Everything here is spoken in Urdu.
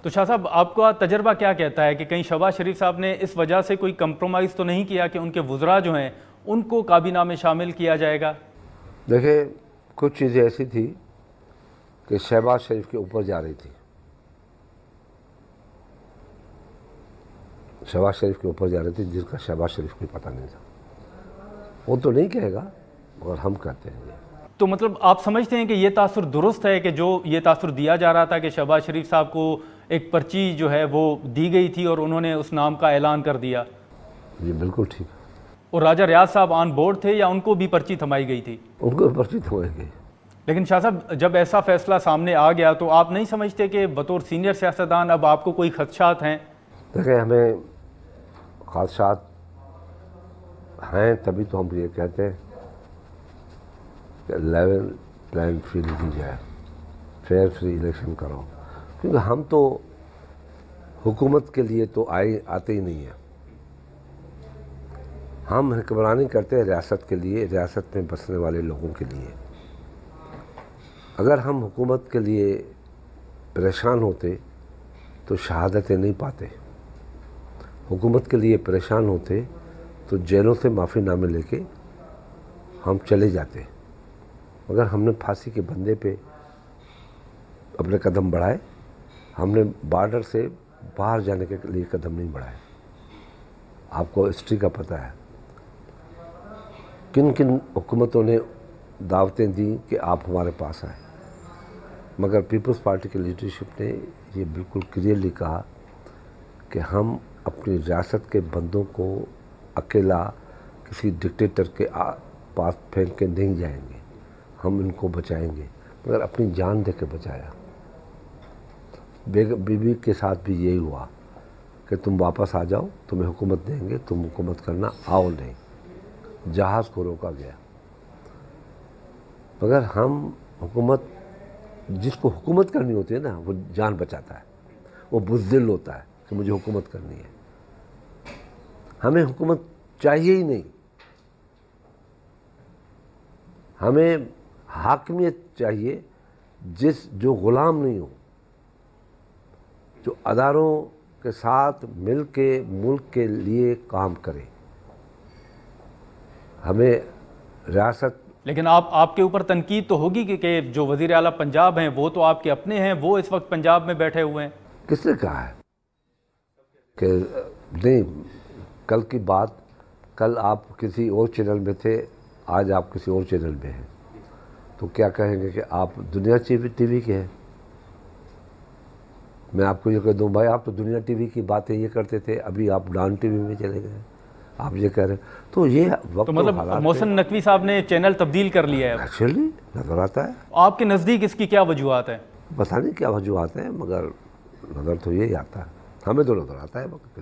تو شاہ صاحب آپ کا تجربہ کیا کہتا ہے کہ کہیں شہباز شریف صاحب نے اس وجہ سے کوئی کمپرومائز تو نہیں کیا کہ ان کے وزراء جو ہیں ان کو کابینہ میں شامل کیا جائے گا؟ دیکھیں، کچھ چیزیں ایسی تھی کہ شہباز شریف کے اوپر جا رہی تھی، شہباز شریف کے اوپر جا رہی تھی جس کا شہباز شریف کو پتہ نہیں تھا۔ وہ تو نہیں کہے گا مگر ہم کہتے ہیں۔ تو مطلب آپ سمجھتے ہیں کہ یہ تاثر درست ہے کہ جو یہ تاثر دیا جا رہا تھا کہ شہباز شریف صاحب کو ایک پرچی جو ہے وہ دی گئی تھی اور انہوں نے اس نام کا اعلان کر دیا؟ جی بالکل ٹھیک ہے۔ اور راجہ ریاض صاحب آن بورڈ تھے یا ان کو بھی پرچی تھمائی گئی تھی؟ ان کو پرچی تھمائی گئی۔ لیکن شاہ صاحب جب ایسا فیصلہ سامنے آ گیا تو آپ نہیں سمجھتے کہ بطور سینئر سیاستدان اب آپ کو کوئی خدشات ہیں؟ دیکھیں، ہمیں خدشات ہیں تبھی تو ہم یہ کہتے ہیں کہ لیول پلان فیلڈ دی جائے، فیئر فری الیکشن کرو، کیونکہ ہم تو حکومت کے لیے تو آتے ہی نہیں ہیں، ہم حکمرانی کرتے ہیں ریاست کے لیے، ریاست میں بسنے والے لوگوں کے لیے۔ اگر ہم حکومت کے لیے پریشان ہوتے تو شہادتیں نہیں پاتے، حکومت کے لیے پریشان ہوتے تو جیلوں سے معافی نامے لے کے ہم چلے جاتے، مگر ہم نے پھانسی کے بندے پہ اپنے قدم بڑھائے، ہم نے بارڈر سے باہر جانے کے لیے قدم نہیں بڑھائے۔ آپ کو ہسٹری کا پتہ ہے کن کن حکومتوں نے دعوتیں دیں کہ آپ ہمارے پاس آئیں، مگر پیپلز پارٹی کی لیڈرشپ نے یہ بالکل کلیئرلی کہا کہ ہم اپنی ریاست کے بندوں کو اکیلا کسی ڈکٹیٹر کے پاس پھینک کے نہیں جائیں گے، ہم ان کو بچائیں گے، مگر اپنی جان دے کے بچایا۔ بیوی کے ساتھ بھی یہی ہوا کہ تم واپس آ جاؤ، تمہیں حکومت دیں گے، تم حکومت کرنا، آؤ نہیں، جہاز کو روکا گیا۔ مگر ہم حکومت، جس کو حکومت کرنی ہوتی ہے نا وہ جان بچاتا ہے، وہ بزدل ہوتا ہے کہ مجھے حکومت کرنی ہے۔ ہمیں حکومت چاہیے ہی نہیں، ہمیں حاکمیت چاہیے جو غلام نہیں ہو، جو اداروں کے ساتھ مل کے ملک کے لیے کام کرے۔ ہمیں ریاست، لیکن آپ کے اوپر تنقید تو ہوگی کہ جو وزیر اعلیٰ پنجاب ہیں وہ تو آپ کے اپنے ہیں، وہ اس وقت پنجاب میں بیٹھے ہوئے ہیں۔ کس نے کہا ہے کہ نہیں؟ کل کی بات، کل آپ کسی اور چینل میں تھے، آج آپ کسی اور چینل میں ہیں، تو کیا کہیں گے کہ آپ دنیا ٹی وی کے ہیں؟ میں آپ کو یہ کہہ دوں بھائی آپ تو دنیا ٹی وی کی باتیں یہ کرتے تھے، ابھی آپ ڈان ٹی وی میں چلے گئے، آپ یہ کہہ رہے ہیں، تو یہ وقت تو مطلب محسن نقوی صاحب نے چینل تبدیل کر لیا ہے؟ ایکچولی نظر آتا ہے۔ آپ کے نزدیک اس کی کیا وجوہات ہیں؟ پتہ نہیں کیا وجوہات ہیں، مگر نظر تو یہی آتا ہے، ہمیں تو نظر آتا ہے کسی